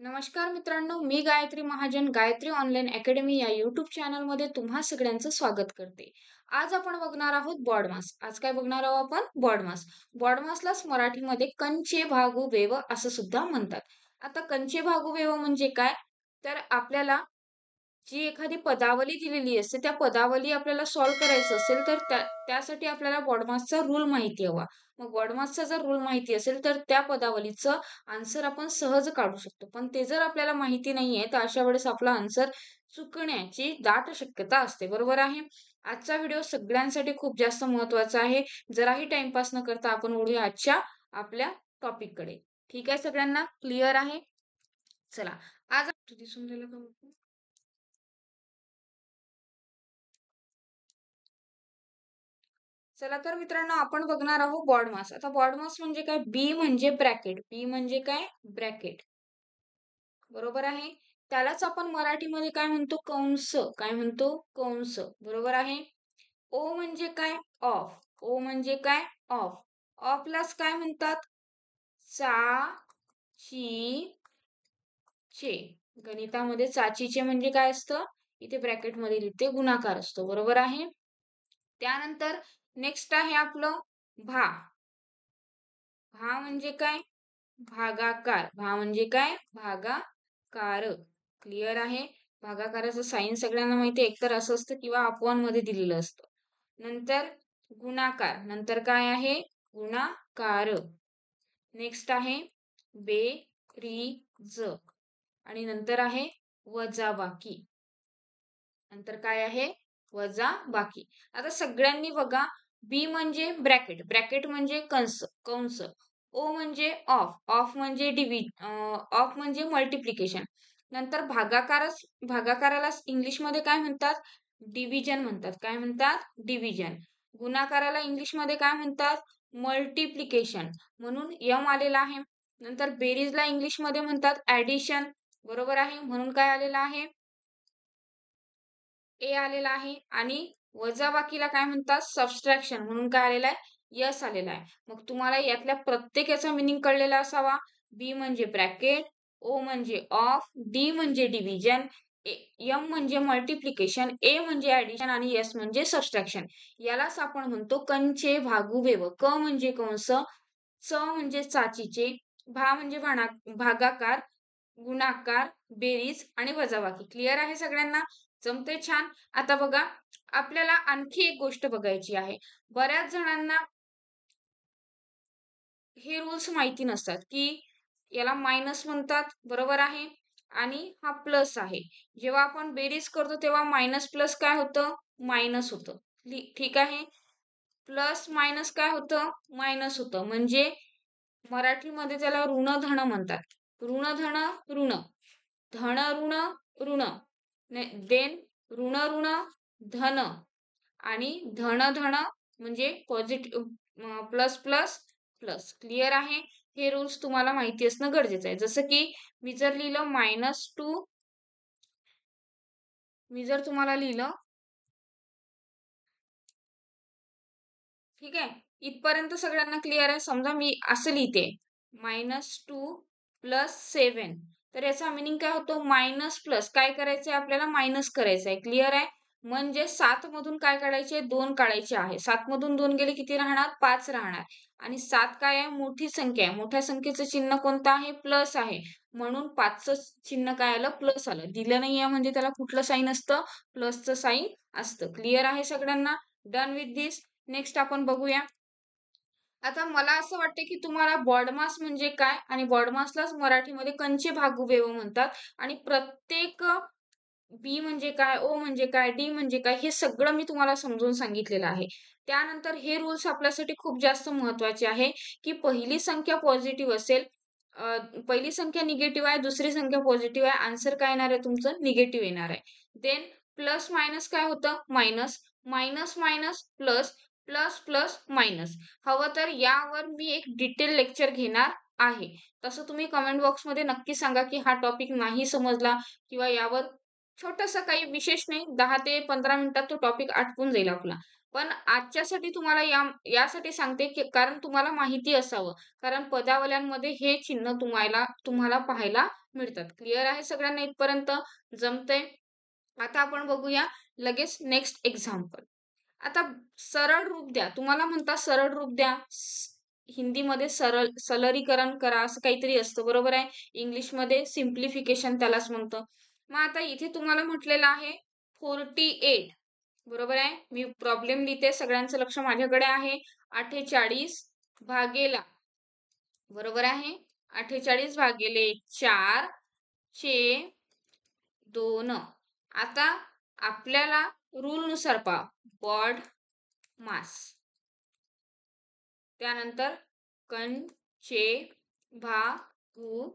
नमस्कार मित्रांनो, मी Gayatri Mahajan Gayatri online academy या यूट्यूब चॅनलमध्ये तुम्हा सगळ्यांचं स्वागत करते. आज आपण बघणार आहोत बॉडमास. आज काय बघणार आहोत आपण? बॉडमास. बॉडमासलाच मराठीमध्ये कंचे भागू वेव असं सुद्धा म्हणतात. आता कंचे भागू वेव म्हणजे काय? तर आपल्याला जी एखादी पदावली दिलेली असते, त्या पदावली आपल्याला सॉल्व्ह करायचं असेल, तर त्यासाठी आपल्याला BODMASचा रूल माहिती हवा. मग BODMASचा जर रूल माहिती असेल, तर त्या पदावलीचं आन्सर आपण सहज काढू शकतो. पण ते जर आपल्याला माहिती नाहीये, तर अशा वेळेस आपला आन्सर चुकण्याची दाट शक्यता असते. बरोबर आहे? आजचा व्हिडिओ सगळ्यांसाठी खूप जास्त महत्त्वाचा आहे. जराही टाईमपास न करता आपण वळूया आजच्या आपल्या टॉपिककडे. ठीक आहे सगळ्यांना? क्लिअर आहे? चला, आज दिसून राहिलं का? चला तर मित्रांनो आपण बघणार आहोत बॉडमास. आता बॉडमास म्हणजे काय? बी म्हणजे ब्रॅकेट. बी म्हणजे काय? ब्रॅकेट. बरोबर आहे. त्यालाच आपण मराठीमध्ये काय म्हणतो? कंस. काय म्हणतो? कंस. बरोबर आहे. ओ म्हणजे काय? ऑफ. ओ म्हणजे काय? ऑफ. ऑफलाच काय म्हणतात? चा, ची, चे. गणितामध्ये चाचीचे म्हणजे काय असतं? इथे ब्रॅकेटमध्ये लिहिते गुणाकार असतो. बरोबर आहे. त्यानंतर नेक्स्ट आहे आपलं भा. भा म्हणजे काय? भागाकार. भा म्हणजे काय? भागाकार. क्लिअर आहे? भागाकाराचं साइन सगळ्यांना माहिती आहे. एकतर असं असतं किंवा अपवांमध्ये दिलेलं असतं. नंतर गुणाकार. नंतर काय आहे? गुणाकार. नेक्स्ट आहे बेरीज आणि नंतर आहे वजाबाकी. नंतर काय आहे? वजाबाकी. आता सगळ्यांनी बघा, बी म्हणजे ब्रॅकेट, ब्रॅकेट म्हणजे कंस, कंस. ओ म्हणजे ऑफ, ऑफ म्हणजे ऑफ म्हणजे मल्टिप्लिकेशन. नंतर भागाकाराला इंग्लिशमध्ये काय म्हणतात? डिव्हिजन म्हणतात. काय म्हणतात? डिव्हिजन. गुणाकाराला इंग्लिशमध्ये काय म्हणतात? मल्टिप्लिकेशन. म्हणून यम आलेला आहे. नंतर बेरीजला इंग्लिशमध्ये म्हणतात ॲडिशन. बरोबर आहे. म्हणून काय आलेलं आहे? ए आलेला आहे आणि वजाबाकीला काय म्हणतात? सबट्रॅक्शन म्हणून काय आलेला आहे? यस आलेला आहे. मग तुम्हाला यातल्या प्रत्येकाचा मीनिंग कळलेला असावा. बी म्हणजे ब्रॅकेट, ओ म्हणजे ऑफ, डी म्हणजे डिव्हिजन, एम म्हणजे मल्टिप्लिकेशन, ए म्हणजे ऍडिशन आणि एस म्हणजे सबट्रॅक्शन. यालाच आपण म्हणतो कंचे भागुवेव. क म्हणजे कंस, च म्हणजे चाचीचे, भा म्हणजे भागाकार, गुणाकार, बेरीज आणि वजाबाकी. क्लिअर आहे सगळ्यांना? जमते छान. आता बघा, आपल्याला आणखी एक गोष्ट बघायची आहे. बऱ्याच जणांना हे रूल्स माहिती नसतात, की याला मायनस म्हणतात, बरोबर आहे? आणि हा प्लस आहे. जेव्हा आपण बेरीज करतो तेव्हा मायनस प्लस काय होतं? मायनस होतं. ठीक आहे? प्लस मायनस काय होतं? मायनस होतं. म्हणजे मराठीमध्ये त्याला ऋण-धन म्हणतात. ऋण-धन, ऋण. धन-ऋण, ऋण. देन ऋण-ऋण, धन आणि धन-धन म्हणजे positive plus plus plus. Clear आहे? हे रूल्स तुम्हाला माहिती असणं गरजेचं आहे. जसं की मी जर लिहिलं -2, मी जर तुम्हाला लिहिलं, ठीक आहे? इथपर्यंत सगळ्यांना क्लिअर आहे? समजा मी असं लिहिते -2 प्लस 7. तर याचा मीनिंग काय होतो? मायनस प्लस काय करायचंय आपल्याला? मायनस करायचंय. क्लिअर आहे? म्हणजे 7 मधून काय काढायचे? 2 काढायचे आहे. 7 मधून 2 गेले किती राहणार? 5 राहणार. आणि 7 काय आहे? मोठी संख्या आहे. मोठ्या संख्येचं चिन्ह कोणतं आहे? प्लस आहे. म्हणून 5चं चिन्ह काय आलं? प्लस आलं. दिलं नाहीये म्हणजे त्याला कुठलं साईन असतं? प्लसचं साईन असतं. क्लिअर आहे सगळ्यांना? Done with this. नेक्स्ट आपण बघूया. आता मला असं वाटतं की तुम्हाला बॉडमास म्हणजे काय आणि बॉडमासलाच मराठीमध्ये कंचे भागुवेव म्हणतात आणि प्रत्येक बी म्हणजे काय, ओ म्हणजे काय, डी म्हणजे काय हे सगळं मी तुम्हाला समजून सांगितलेलं आहे. त्यानंतर हे रूल्स आपल्यासाठी खूप जास्त महत्त्वाचे आहे, की पहिली संख्या पॉझिटिव्ह असेल, पहिली संख्या निगेटिव्ह आहे, दुसरी संख्या पॉझिटिव्ह आहे, आन्सर काय येणार आहे तुमचं? निगेटिव्ह येणार आहे. देन प्लस मायनस काय होतं? Minus. Minus minus plus, plus plus minus. हवं तर यावर मी एक डिटेल लेक्चर घेणार आहे. तसं तुम्ही कमेंट बॉक्समध्ये नक्की सांगा, की हा टॉपिक नाही समजला किंवा यावर छोटंसं काही विशेष नाही, 10 ते 15 मिनिटात तो टॉपिक आटपून जाईल आपला. पण आजच्यासाठी तुम्हाला यासाठी सांगते, की कारण तुम्हाला माहिती असावं. कारण पदावल्यांमध्ये हे चिन्ह तुम्हाला पाहायला मिळतात. क्लिअर आहे सगळ्यांना इथपर्यंत? जमतंय? आता आपण बघूया लगेच नेक्स्ट एक्झाम्पल. आता सरळ रूप द्या. तुम्हाला म्हणतात सरळ रूप द्या. हिंदीमध्ये सरलीकरण करा असं काहीतरी असतं, बरोबर आहे? इंग्लिशमध्ये सिम्प्लिफिकेशन त्यालाच म्हणतं. मग आता इथे तुम्हाला म्हटलेलं आहे 48, बरोबर आहे? मी प्रॉब्लेम लिहिते. सगळ्यांचं लक्ष माझ्याकडे आहे. 48 भागेला, बरोबर आहे? 48 भागिले 4 चे 2. आता आपल्याला रूल नुसार पहा. बॉड मास, त्यानंतर कण, चे, भा, भू,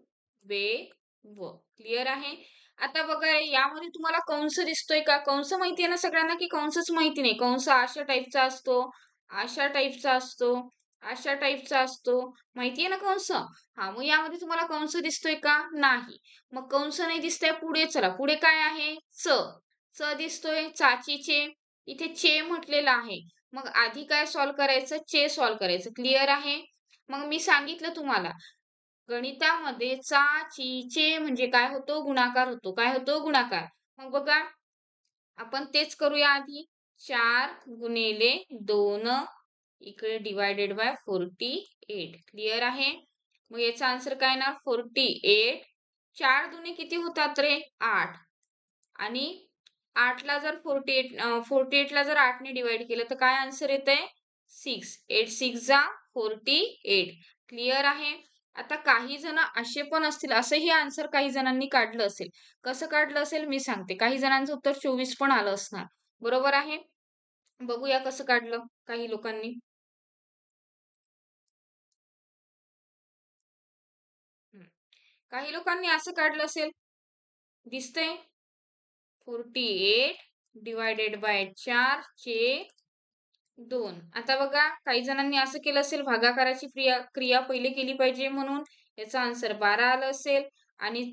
बे, व. क्लिअर आहे? आता बघा यामध्ये तुम्हाला कंस दिसतोय का? कंस माहिती आहे ना सगळ्यांना, की कंसच माहिती नाही? कंस अशा टाईपचा असतो, अशा टाईपचा असतो, अशा टाईपचा असतो. माहिती आहे ना कंस? हा, मग यामध्ये तुम्हाला कंस दिसतोय का? नाही. मग कंस नाही दिसतंय, पुढे चला. पुढे काय आहे? च. च दिसतोय, चाचीचे. इथे चे म्हटलेलं आहे. मग आधी काय सॉल्व्ह करायचं? चे सॉल्व्ह करायचं. क्लिअर आहे? मग मी सांगितलं तुम्हाला गणितामध्ये चा, ची, चे म्हणजे काय होतो? गुणाकार होतो. काय होतो? गुणाकार. मग बघा आपण तेच करूया आधी. 4 गुणिले 2 इकडे डिवायडेड बाय 48. क्लिअर आहे? मग याचा आन्सर काय येणार? 48. 4 दुने किती होतात रे? 8. आणि 8 ला जर 48 ला जर 8 ने डिवाइड केलं तर काय आन्सर येतंय? 6. 8 6 जा 48. क्लिअर आहे? आता काही जण असे पण असतील, असंही आन्सर काही जणांनी काढलं असेल. कसं काढलं असेल मी सांगते. काही जणांचं उत्तर 24 पण आलं असणार. बरोबर आहे? बघूया कसं काढलं काही लोकांनी. हं. काही लोकांनी असं काढलं असेल. दिसतंय? 48 डिवायडेड बाय 4 चे 2. आता बघा काही जणांनी असं केलं असेल, भागाकाराची क्रिया पहिले केली पाहिजे म्हणून याचा आन्सर 12 आलं असेल. आणि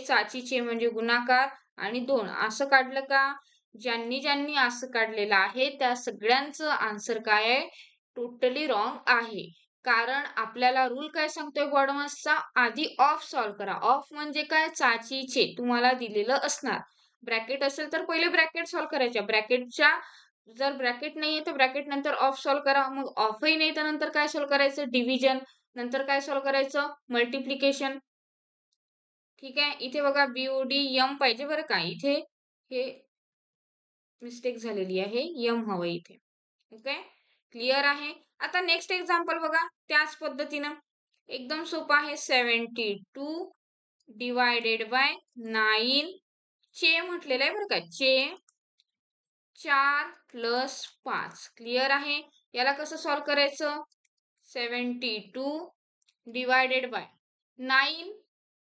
चाचीचे म्हणजे गुणाकार आणि 2 असं काढलं का? ज्यांनी ज्यांनी असं काढलेलं आहे त्या सगळ्यांचं आन्सर काय आहे? टोटली रॉंग आहे. कारण आपल्याला रूल काय सांगतोय बॉडमासचा? आधी ऑफ सॉल्व्ह करा. ऑफ म्हणजे काय? चाचीचे तुम्हाला दिलेलं असणार. ब्रॅकेट असेल तर पहिले ब्रॅकेट सॉल्व्ह करायच्या. जर ब्रॅकेट नाहीये तर ब्रॅकेट नंतर ऑफ सॉल्व्ह करा. मग ऑफही नाही तर नंतर काय सॉल्व्ह करायचं? डिव्हिजन. नंतर काय सॉल्व्ह करायचं? मल्टिप्लिकेशन. ठीक आहे? इथे बघा बीओडी एम पाहिजे बरं का. इथे हे मिस्टेक झालेली आहे. एम हवं इथे. ओके? क्लिअर आहे? आता नेक्स्ट एक्झाम्पल बघा त्याच पद्धतीनं. एकदम सोपं आहे. 72 डिवायडेड बाय 9 चे म्हटलेलं आहे बरं का. चे 4 प्लस 5. क्लिअर आहे? याला कसं सॉल्व्ह करायचं? 72 डिवायडेड बाय 9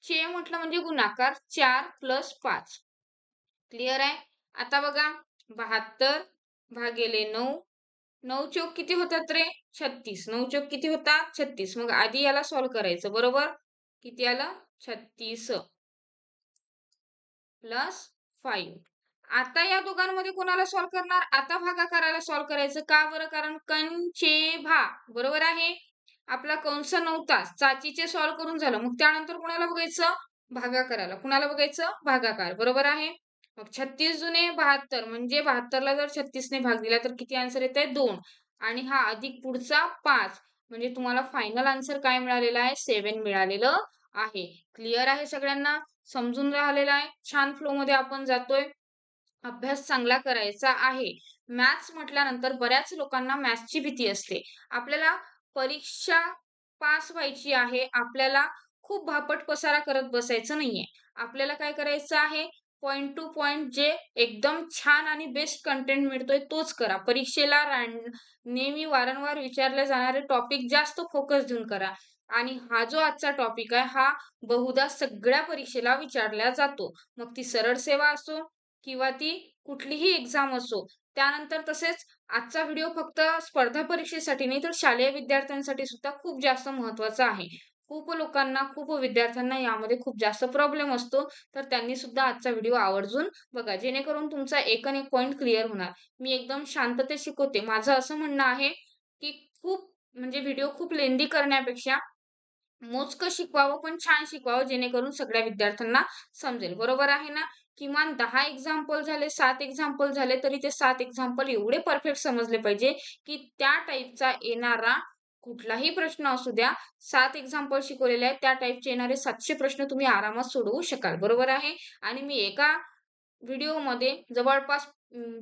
चे म्हटलं म्हणजे गुणाकार 4 प्लस 5. क्लिअर आहे? आता बघा 72 भागिले 9. 9 चौक किती होतात रे? 36. 9 चौक किती होतात? 36. मग आधी याला सॉल्व्ह करायचं, बरोबर? किती आलं? 36 प्लस 5. आता या दोघांमध्ये कोणाला सॉल्व्ह करणार? आता भागाकाराला सॉल्व्ह करायचं. का बरं? कारण कंचे भा, बरोबर आहे? आपला कंस नव्हताच. चाचीचे सॉल्व्ह करून झालं. मग त्यानंतर कोणाला बघायचं? भागाकाराला. कुणाला बघायचं? भागाकार. बरोबर आहे? मग 36 दुने 72 म्हणजे 72 ला जर 36 ने भाग दिला तर किती आन्सर येत आहे? 2. आणि हा अधिक पुढचा 5. म्हणजे तुम्हाला फायनल आन्सर काय मिळालेला आहे? 7 मिळालेलं आहे. क्लिअर आहे सगळ्यांना? समजून राहिलेलं आहे? छान फ्लो मध्ये आपण जातोय. अभ्यास चांगला करायचा आहे. मॅथ्स म्हटल्यानंतर बऱ्याच लोकांना मॅथ्सची भीती असते. आपल्याला परीक्षा पास व्हायची आहे. आपल्याला खूप भापट पसारा करत बसायचं नाहीये. आपल्याला काय करायचं आहे? पॉइंट टू पॉइंट जे एकदम छान आणि बेस्ट कंटेंट मिळतोय तोच करा. परीक्षेला नेहमी वारंवार विचारले जाणारे टॉपिक जास्त फोकस देऊन करा. आणि हा जो आजचा टॉपिक आहे हा बहुधा सगळ्या परीक्षेला विचारला जातो. मग ती सरळ सेवा असो किंवा ती कुठलीही एक्झाम असो. त्यानंतर तसेच आजचा व्हिडिओ फक्त स्पर्धा परीक्षेसाठी नाही तर शालेय विद्यार्थ्यांसाठी सुद्धा खूप जास्त महत्त्वाचा आहे. खूप लोकांना, खूप विद्यार्थ्यांना यामध्ये खूप जास्त प्रॉब्लेम असतो. तर त्यांनी सुद्धा आजचा व्हिडिओ आवर्जून बघा, जेणेकरून तुमचा एक आणि एक पॉइंट क्लिअर होणार. मी एकदम शांततेत शिकवते. माझं असं म्हणणं आहे, की खूप म्हणजे व्हिडिओ खूप लेंदी करण्यापेक्षा मोजकं शिकवावं, पण छान शिकवावं, जेणेकरून सगळ्या विद्यार्थ्यांना समजेल. बरोबर आहे ना? किमान 10 एक्झाम्पल झाले, 7 एक्झाम्पल झाले, तरी ते 7 एक्झाम्पल एवढे परफेक्ट समजले पाहिजे, की त्या टाइपचा येणारा कुठलाही प्रश्न असू द्या, 7 एक्झाम्पल शिकवलेले आहेत, त्या टाइपचे येणारे 700 प्रश्न तुम्ही आरामात सोडवू शकाल. बरोबर आहे? आणि मी एका व्हिडिओमध्ये जवळपास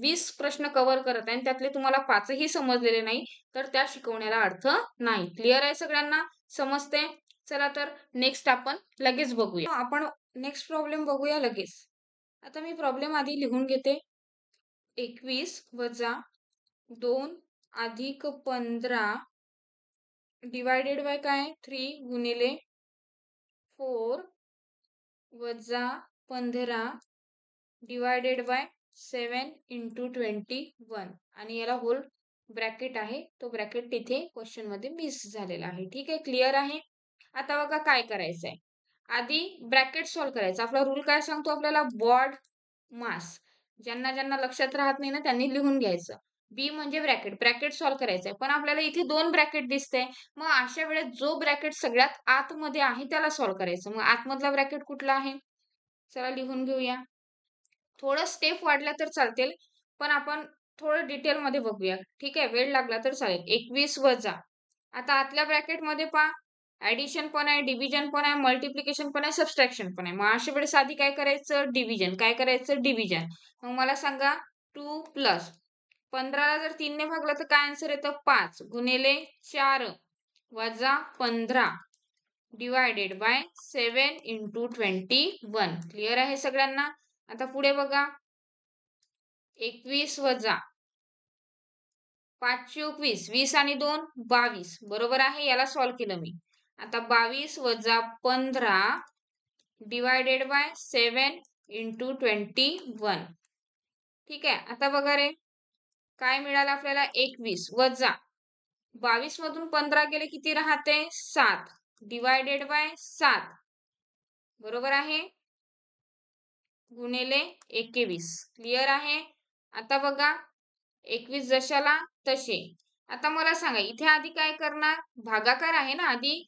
20 प्रश्न कव्हर करत आहे आणि त्यातले तुम्हाला 5 ही समजलेले नाही, तर त्या शिकवण्याला अर्थ नाही. क्लिअर आहे सगळ्यांना? समजते? चला तर नेक्स्ट आपण लगेच बघूया. आपण नेक्स्ट प्रॉब्लेम बघूया लगेच. आता मी प्रॉब्लेम आधी लिहून घेते. 21 वजा 2 अधिक 15 डिवायडेड बाय काय? 3 गुणिले 4 वजा 15 डिवायडेड बाय 7 इंटू 21 आणि याला होल ब्रॅकेट आहे. तो ब्रॅकेट तिथे क्वेश्चन मध्ये मिस झालेला आहे. ठीक आहे, क्लिअर आहे. आता बघा काय करायचं आहे. आधी ब्रॅकेट सॉल्व्ह करायचं. आपला रूल काय सांगतो आपल्याला? बॉड मास. ज्यांना ज्यांना लक्षात राहत नाही ना त्यांनी लिहून घ्यायचं. बी म्हणजे ब्रॅकेट. ब्रॅकेट सॉल्व्ह करायचं आहे. पण आपल्याला इथे 2 ब्रॅकेट दिसते. मग अशा वेळेस जो ब्रॅकेट सगळ्यात आतमध्ये आहे त्याला सॉल्व्ह करायचं. मग आतमधला ब्रॅकेट कुठला आहे? चला लिहून घेऊया. थोडं स्टेप वाढल्या तर चालतील, पण आपण थोडं डिटेलमध्ये बघूया. ठीक आहे, वेळ लागला तर चालेल. 21 वजा. आता आतल्या ब्रॅकेटमध्ये पहा, ॲडिशन पण आहे, डिव्हिजन पण आहे, मल्टिप्लिकेशन पण आहे, सबट्रॅक्शन पण आहे. मग अशा वेळेस आधी काय करायचं? डिव्हिजन. काय करायचं? डिव्हिजन. मग मला सांगा 2 प्लस 15ला जर 3 ने भागलं तर काय आन्सर येतं? 5 गुणिले 4 वजा 15 डिवायडेड बाय 7 इंटू 21. क्लिअर आहे सगळ्यांना? आता पुढे बघा. 21 वजा 5 चोक 20, 20 आणि 2 22. बरोबर आहे, याला सॉल्व्ह केलं मी. आता 22 वजा 15 डिवायडेड बाय 7 इंटू 21. ठीक आहे, आता बघा रे, काय मिळालं आपल्याला? 21 वजा 22 मधून 15 गेले किती राहते? 7 डिवायडेड बाय 7. बरोबर आहे, गुणिले 21. क्लिअर आहे? आता बघा, 21 जशाला तसे. आता मला सांगा, इथे आधी काय करणार? भागाकार आहे ना, आधी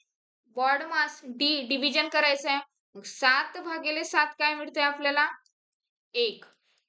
बॉड मास डिव्हिजन करायचं आहे. मग 7 भागिले 7 काय मिळते आपल्याला? 1.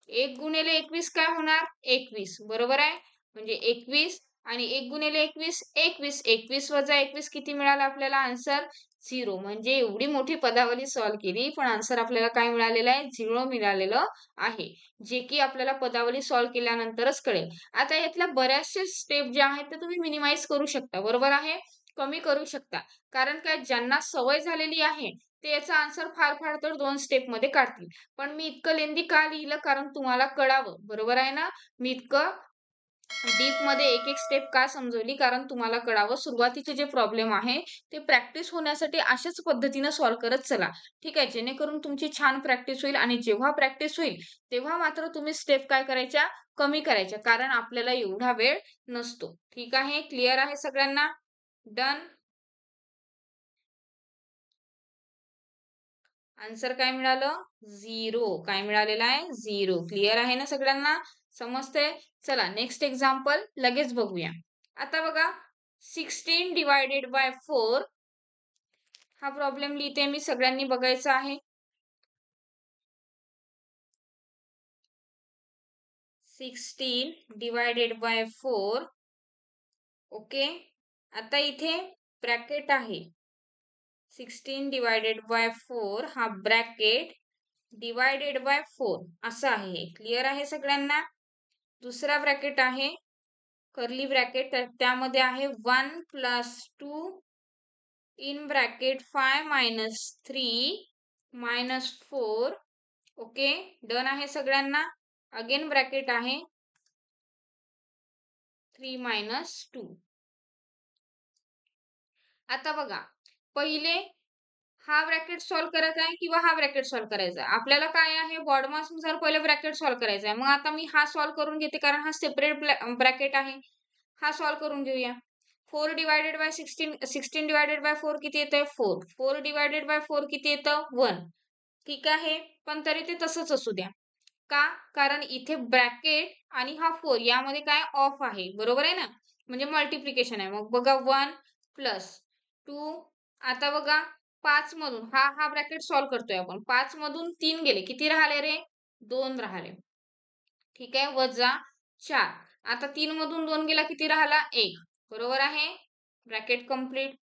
1 गुणिले 21 काय होणार? 21. बरोबर आहे? म्हणजे 21 आणि 1 गुणिले 21 21. 21 वजा 21 किती मिळालं आपल्याला आन्सर? 0. म्हणजे एवढी मोठी पदावली सॉल्व्ह केली, पण आन्सर आपल्याला काय मिळालेलं आहे? 0 मिळालेलं आहे. जे की आपल्याला पदावली सॉल्व्ह केल्यानंतरच कळेल. आता यातल्या बऱ्याचशा स्टेप ज्या आहेत त्या तुम्ही मिनिमाइज करू शकता. बरोबर आहे? कमी करू शकता. कारण काय, ज्यांना सवय झालेली आहे ते याचा आन्सर फार फार तर 2 स्टेपमध्ये काढतील. पण मी इतकं लेंदी का लिहिलं? कारण तुम्हाला कळावं. बरोबर आहे ना? मी इतकं डीपमध्ये एक एक स्टेप का समजवली? कारण तुम्हाला कळावं. सुरुवातीचे जे प्रॉब्लेम आहे ते प्रॅक्टिस होण्यासाठी अशाच पद्धतीनं सॉल्व्ह करत चला. ठीक आहे? जेणेकरून तुमची छान प्रॅक्टिस होईल आणि जेव्हा प्रॅक्टिस होईल तेव्हा मात्र तुम्ही स्टेप काय करायच्या? कमी करायच्या. कारण आपल्याला एवढा वेळ नसतो. ठीक आहे? क्लिअर आहे सगळ्यांना? डन. आन्सर काय मिळालं? 0. काय मिळालेलं आहे? 0. क्लिअर आहे ना सगळ्यांना? समजतंय? चला नेक्स्ट एक्झाम्पल लगेच बघूया. आता बघा, 16 डिवायडेड बाय 4 हा प्रॉब्लेम लिहिते मी, सगळ्यांनी बघायचा आहे. 16 डिवायडेड बाय 4. ओके. आता इथे ब्रॅकेट आहे. 16 डिवायडेड बाय 4 हा ब्रॅकेट डिवायडेड बाय 4 असं आहे. क्लिअर आहे सगळ्यांना? दुसरा ब्रॅकेट आहे कर्ली ब्रॅकेट, तर त्यामध्ये आहे 1 plus 2 in bracket 5 minus 3 minus 4. Okay, done आहे सगळ्यांना? अगेन ब्रॅकेट आहे 3 मायनस 2. आता बघा, पहिले हा ब्रॅकेट सॉल्व्ह करायचा आहे किंवा हा ब्रॅकेट सॉल्व्ह करायचा आहे? आपल्याला काय आहे? बॉडमास नुसार पहिले ब्रॅकेट सॉल्व्ह करायचा आहे. मग आता मी हा सॉल्व्ह करून घेते कारण हा सेपरेट ब्रॅकेट आहे. हा सॉल्व्ह करून घेऊया. 4 डिवायडेड बाय 16, 16 डिवायडेड बाय 4 किती येतंय 4. 4 डिवायडेड बाय 4 किती येतं 1. ठीक आहे. पण तरी ते तसंच असू द्या. का? कारण इथे ब्रॅकेट आणि हा 4 यामध्ये काय ऑफ आहे. बरोबर आहे ना? म्हणजे मल्टिप्लिकेशन आहे. मग बघा 1 प्लस 2. आता बघा 5 मधून हा ब्रॅकेट सॉल्व्ह करतोय आपण. 5 मधून 3 गेले. किती राहिले रे? 2 राहिले. ठीक आहे. वजा 4. आता 3 मधून 2 गेला किती राहिला? 1. बरोबर आहे? Bracket complete.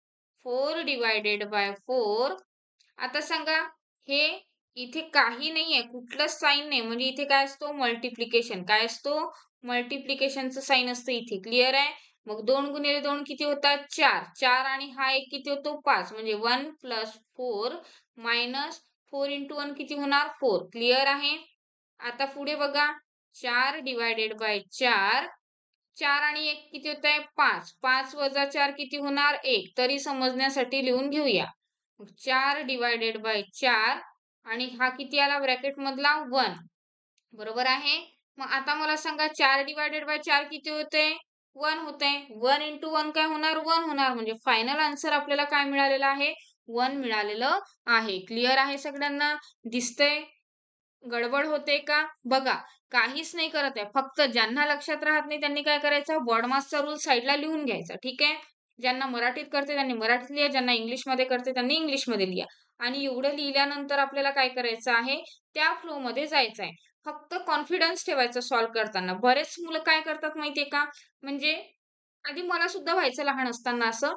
4 divided by 4. आता सांगा हे इथे काही नाहीये, कुठलंच साइन नाही. म्हणजे इथे काय असतो? मल्टिप्लिकेशन. काय असतो? मल्टिप्लिकेशनचं साइन असतं इथे. क्लिअर आहे? मग 2 गुणिले 2 किती होतात? 4. 4 आणि हा 1 किती होतो? 5. म्हणजे 1 प्लस 4 मायनस 4 इंटू 1 किती होणार? 4. क्लिअर आहे? आता पुढे बघा 4 डिवायडेड बाय 4. 4 आणि 1 किती होत आहे? 5. 5 वजा 4 किती होणार? 1. तरी समजण्यासाठी लिहून घेऊया. 4 डिवायडेड बाय 4 आणि हा किती आला ब्रॅकेट मधला 1. बरोबर आहे. मग आता मला सांगा 4 डिवायडेड बाय 4 किती होते? 1 होते. 1 इंटू 1 काय होणार? 1 होणार. म्हणजे फायनल आन्सर आपल्याला काय मिळालेलं आहे? 1 मिळालेलं आहे. क्लिअर आहे सगळ्यांना? दिसतंय? गडबड होते का? बघा काहीच नाही करत आहे. फक्त ज्यांना लक्षात राहत नाही त्यांनी काय करायचं? बॉडमासचा रूल साईडला लिहून घ्यायचा. ठीक आहे? ज्यांना मराठीत करते त्यांनी मराठीत लिहा, ज्यांना इंग्लिशमध्ये करते त्यांनी इंग्लिशमध्ये लिहा. आणि एवढं लिहिल्यानंतर आपल्याला काय करायचं आहे? त्या फ्लोमध्ये जायचं आहे. फक्त कॉन्फिडन्स ठेवायचा सॉल्व्ह करताना. बरेच मुलं काय करतात माहितीये का? म्हणजे आधी मला सुद्धा व्हायचं लहान असताना असं,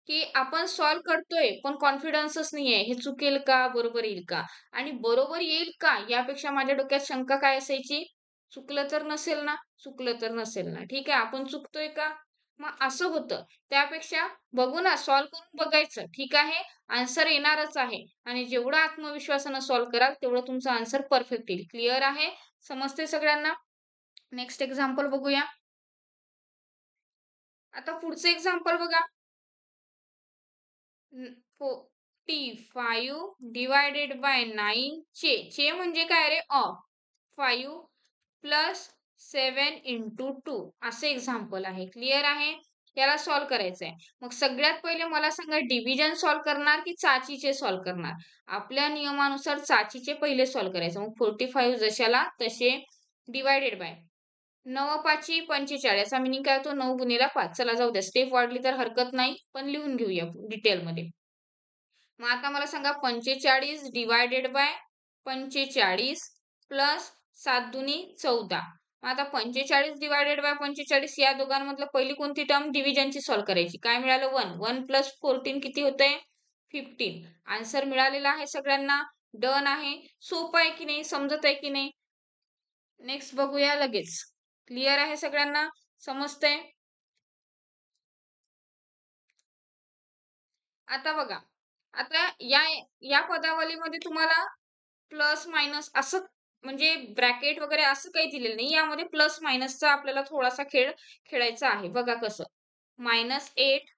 की आपण सॉल्व्ह करतोय, पण कॉन्फिडन्सच नाहीये. हे चुकेल का? बरोबर येईल का? आणि बरोबर येईल का? यापेक्षा माझ्या डोक्यात शंका काय असायची? चुकलं तर नसेल ना? चुकलं तर नसेल ना? ठीक आहे, आपण चुकतोय का? मग असं होतं. त्यापेक्षा बघू ना, सॉल्व्ह करून बघायचं. ठीक आहे, आन्सर येणारच आहे. आणि जेवढं आत्मविश्वासानं सॉल्व्ह कराल, तेवढं तुमचं आन्सर परफेक्ट येईल. क्लिअर आहे? समजते सगळ्यांना? नेक्स्ट एक्झाम्पल बघूया. आता पुढचं एक्झाम्पल बघा. 45 डिवायडेड बाय 9 चे म्हणजे काय रे? ऑफ 5 प्लस 7 इंटू 2 असे एक्झाम्पल आहे. क्लिअर आहे? याला सॉल्व्ह करायचं आहे. मग सगळ्यात पहिले मला सांगा डिव्हिजन सॉल्व्ह करणार की चाचीचे सॉल्व्ह करणार? आपल्या नियमानुसार चाचीचे पहिले सॉल्व्ह करायचं. मग 45 जशाला तसे डिवायडेड बाय 9 5 45 याचा मिनिंग काय होतो? 9 गुणिले 5. चला जाऊ द्या. स्टेप वाढली तर हरकत नाही, पण लिहून घेऊया डिटेलमध्ये. मग आता मला सांगा 45 डिवायडेड बाय 45 प्लस 7 दुनी 14. मग आता 45 डिवायडेड बाय 45 या दोघांमधलं पहिली कोणती टर्म डिव्हिजनची सॉल्व्ह करायची? काय मिळालं? 1. 1 प्लस 14 किती होतंय? 15. आन्सर मिळालेला आहे सगळ्यांना. डन आहे. सोपं आहे की नाही? समजत आहे की नाही? नेक्स्ट बघूया लगेच. क्लिअर आहे सगळ्यांना? समजतंय? आता बघा. आता या या पदावलीमध्ये तुम्हाला प्लस मायनस असं म्हणजे ब्रॅकेट वगैरे असं काही दिलेलं नाही. यामध्ये प्लस मायनसचा आपल्याला थोडासा खेळ खेळायचा आहे. बघा कसं. -8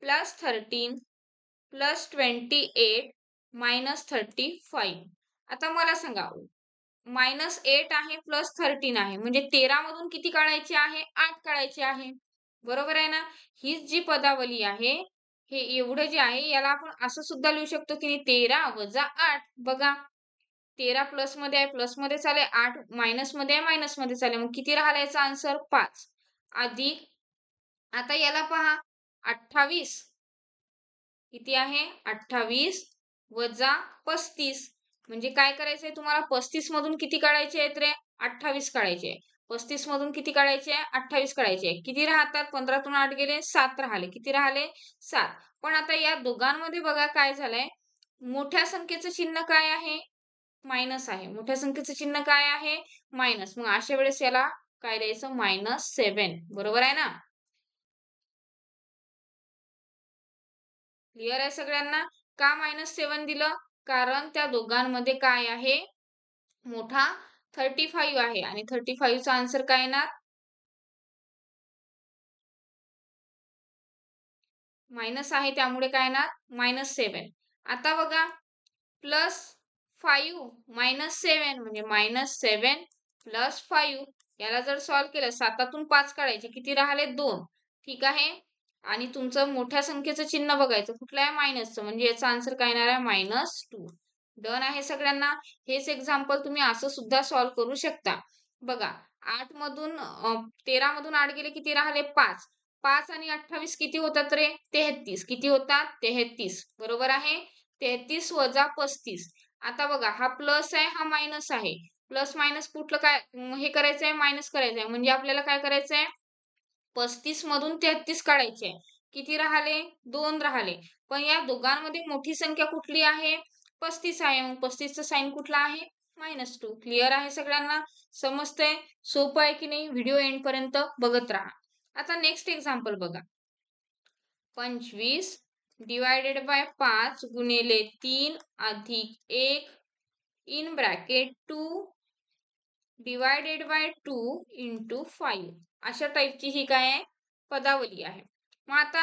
प्लस 13 प्लस 28 मायनस 35. आता मला सांगा -8 आहे प्लस 13 आहे. म्हणजे 13 मधून किती काढायचे आहे? 8 काढायचे आहे. बरोबर आहे ना? हीच जी पदावली आहे, हे एवढं जे आहे याला आपण असं सुद्धा लिहू शकतो की 13 वजा 8. बघा 13 प्लसमध्ये आहे, प्लसमध्ये चालेल. 8 मायनसमध्ये आहे, मायनसमध्ये चालेल. मग किती राहिला याचा आन्सर? 5. अधिक आता याला पहा 28 किती आहे? 28 वजा 35. म्हणजे काय करायचंय तुम्हाला? 35 मधून किती काढायचे आहेत रे? 28 काढायचे आहे. 35 मधून किती काढायचे आहे? 28 काढायचे आहे. किती राहतात? 15 तून 8 गेले 7 राहिले. किती राहिले? 7. पण आता या दोघांमध्ये बघा काय झालंय? मोठ्या संख्येचं चिन्ह काय आहे? मायनस आहे. मोठ्या संख्येचं चिन्ह काय आहे? मायनस. मग अशा वेळेस याला काय द्यायचं? -7. बरोबर आहे ना? क्लिअर आहे सगळ्यांना? का -7 दिलं? कारण त्या दोघांमध्ये काय आहे? मोठा 35 आहे आणि 35 चा आन्सर काय येणार? मायनस आहे त्यामुळे काय येणार? -7. आता बघा +5 -7 म्हणजे -7 +5 याला जर सॉल्व्ह केलं 7 5 काढायचे किती राहिले? 2. ठीक आहे. आणि तुमचं मोठ्या संख्येचं चिन्ह बघायचं कुठलं आहे मायनसचं, म्हणजे याचा आन्सर काय येणार आहे -2. डन आहे सगळ्यांना. हेच एक्झाम्पल तुम्ही असं सुद्धा सॉल्व्ह करू शकता. बघा 8 मधून 13 मधून 8 गेले किती राहिले 5. 5 आणि 28 किती होतात रे 33. किती होतात 33. बरोबर आहे. 33 वजा 35. आता बघा हा प्लस आहे हा मायनस आहे. प्लस मायनस कुठलं काय हे करायचं आहे मायनस करायचं आहे, म्हणजे आपल्याला काय करायचं आहे 35 मधून 33 काढायचे आहे. किती राहिले 2 राहिले. पण या दोघांमध्ये मोठी संख्या कुठली आहे 35 आहे. मग 35चं साइन कुठला आहे -2. क्लिअर आहे सगळ्यांना. समजतंय सोपं आहे की नाही. व्हिडिओ एंड पर्यंत बघत राहा. आता नेक्स्ट एक्झाम्पल बघा. 25 डिवायडेड बाय 5 गुणिले 3 अधिक 1 in bracket 2 divided by 2 into 5. अशा टाईपची ही काय आहे पदावली आहे. मग आता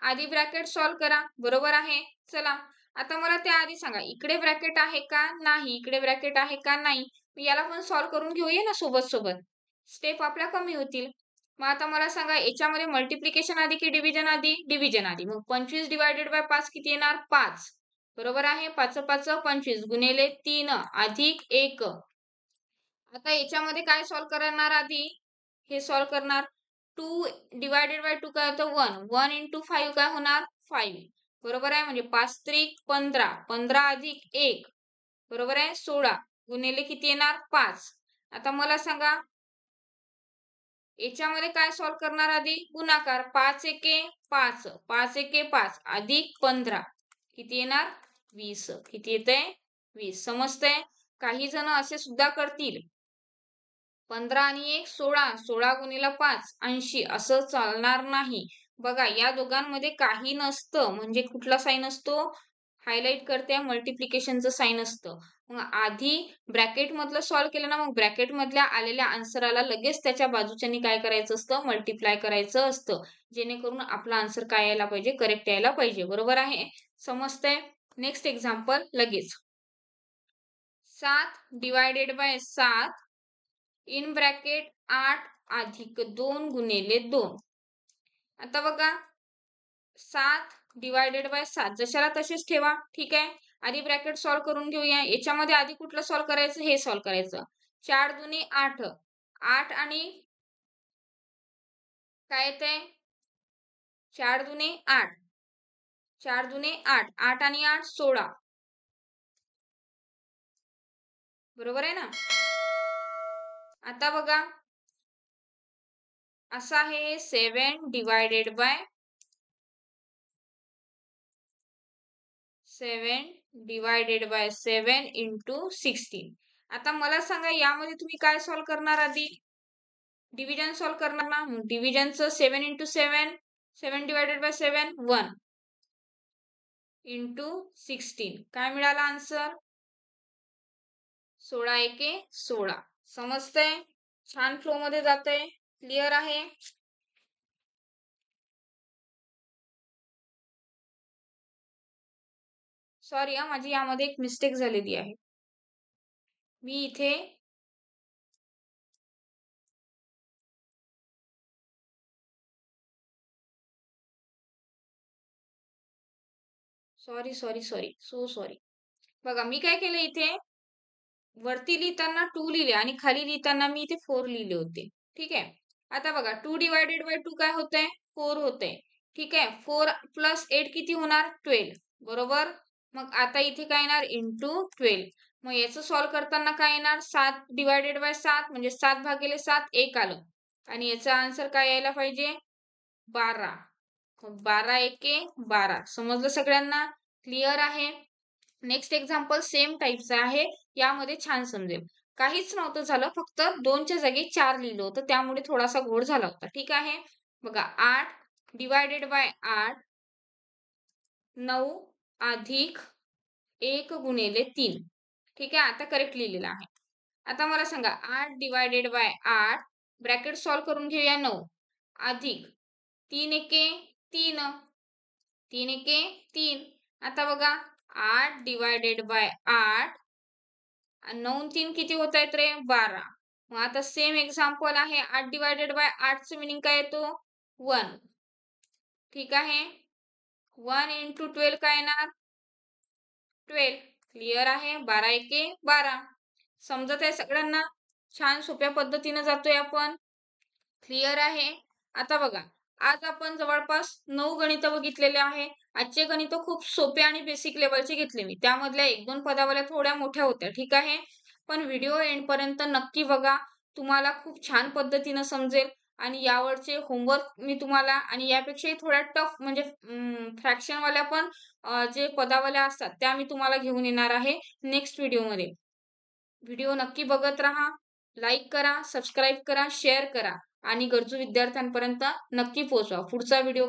आधी ब्रॅकेट सॉल्व करा. बरोबर आहे. चला आता मला त्याआधी सांगा इकडे ब्रॅकेट आहे का नाही, इकडे ब्रॅकेट आहे का नाही. याला पण सॉल्व करून घेऊया ना सोबत सोबत. स्टेप आपल्या कमी होतील. मग आता मला सांगा याच्यामध्ये मल्टिप्लिकेशन आधी की डिव्हिजन आधी, डिव्हिजन आधी. मग 25 डिवायडेड बाय 5 किती येणार 5. बरोबर आहे. 5 5 25 गुणिले 3 अधिक 1. आता याच्यामध्ये काय सॉल्व करणार आधी हे सॉल्व करणार. 2 डिवायडेड बाय 2 काय होतं 1. 1 इंटू 5 काय होणार 5. बरोबर आहे. म्हणजे 5 त्रिक 15. 15 अधिक 1 बरोबर आहे 16 गुणिले किती येणार 5. आता मला सांगा याच्यामध्ये काय सॉल्व करणार आधी गुणाकार. 5 एके 5 5 एके 5 अधिक 15 किती येणार 20. किती येते 20. समजतंय. काही जण असे सुद्धा करतील 15 आणि 1 16 16 गुणिले 5 80 असं चालणार नाही. बघा या दोघांमध्ये काही नसतं, म्हणजे कुठला साइन असतो हायलाइट करते मल्टिप्लिकेशनचं साइन असतं. मग आधी ब्रॅकेट मधलं सॉल्व केलं ना मग ब्रॅकेट मधल्या आलेल्या आन्सराला लगेच त्याच्या बाजूच्यानी काय करायचं असतं मल्टिप्लाय करायचं असतं, जेणेकरून आपला आन्सर काय यायला पाहिजे करेक्ट यायला पाहिजे. बरोबर आहे. समजतंय. नेक्स्ट एक्झाम्पल लगेच. 7 डिवायडेड बाय 7 इन ब्रॅकेट 8 अधिक 2 गुणिले 2. आता बघा 7 डिवायडेड बाय 7 जशाला तसेच ठेवा. ठीक आहे. आधी ब्रॅकेट सॉल्व करून घेऊया. याच्यामध्ये आधी कुठलं सॉल्व करायचं हे सॉल्व करायचं. 4 दुनी 8 8 आणि काय येते 4 दुने 8 4 दुने 8 8 आणि 8 16. बरोबर आहे ना. आता बघा असं आहे 7 divided by 7 divided by 7 into 16. आता मला सांगा यामध्ये तुम्ही काय सॉल्व करणार आधी डिव्हिजन सॉल्व करणार ना. डिव्हिजनचं 7 इंटू 7 7 डिवायडेड बाय 7 1 इंटू 16 काय मिळाला आन्सर 16 एके 16. समजतंय. छान फ्लो मध्ये जातंय. क्लिअर आहे. सॉरी माझी यामध्ये एक मिस्टेक झालेली आहे. मी इथे sorry sorry sorry so sorry. बघा मी काय केलं इथे वरती लिहिताना 2 लिहिले आणि खाली लिहिताना मी इथे 4 लिहिले होते. ठीक आहे. आता बघा 2 डिवायडेड बाय 2 काय होतंय 4 होतंय. ठीक आहे. 4 प्लस 8 किती होणार 12. बरोबर. मग आता इथे काय येणार इंटू 12. मग याचं सॉल्व करताना काय येणार 7 डिवायडेड बाय 7 म्हणजे 7 भागिले 7 1 आलं आणि याचा आन्सर काय यायला पाहिजे 12. 12 एके 12. समजलं सगळ्यांना. क्लिअर आहे. नेक्स्ट एक्झाम्पल सेम टाईपचं आहे. यामध्ये छान समजेल. काहीच नव्हतं झालं फक्त 2च्या जागी 4 लिहिलं होतं त्यामुळे थोडासा घोळ झाला होता. ठीक आहे. बघा 8 डिवायडेड बाय 8 9 अधिक 1 गुणिले 3. ठीक आहे. आता करेक्ट लिहिलेलं आहे. आता मला सांगा 8 डिवायडेड बाय 8 ब्रॅकेट सॉल्व करून घेऊया 9 अधिक 3 एके 3 3 एके 3. आता बघा 8 डिवायडेड बाय 8 आणि 9 3 किती होत आहेत रे 12. मग आता सेम एक्झाम्पल आहे 8 डिवायडेड बाय 8 चं मिनिंग काय येतो 1. ठीक आहे. 1 × 12 काय येणार? 12. क्लिअर आहे. 12 एके 12. समजत आहे सगळ्यांना? छान सोप्या पद्धतीने जातोय आपण. क्लिअर आहे. आता बघा, आज आपण जवळपास 9 गणितं बघितलेले आहे. आजचे गणित खूप सोपे आणि बेसिक लेवलचे घेतले मी. त्यामधल्या 1-2 पदावल्या थोड्या मोठ्या होत्या. ठीक आहे. पण व्हिडिओ एंडपर्यंत नक्की बघा. तुम्हाला खूप छान पद्धतीनं समजेल आणि यावरचे होमवर्क मी तुम्हाला आणि यापेक्षाही थोड्या टफ म्हणजे फ्रॅक्शनवाल्या पण जे पदावल्या असतात त्या मी तुम्हाला घेऊन येणार आहे नेक्स्ट व्हिडिओमध्ये. व्हिडिओ नक्की बघत राहा. लाईक करा, सबस्क्राईब करा, शेअर करा आणि गरजू विद्यार्थ्यांपर्यंत नक्की पोहोचवा. पुढचा व्हिडिओ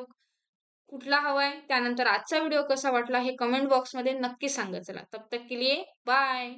कुठला हवाय, त्यानंतर आजचा व्हिडिओ कसा वाटला हे कमेंट बॉक्समध्ये नक्की सांगा. चला, तब तक के लिए बाय.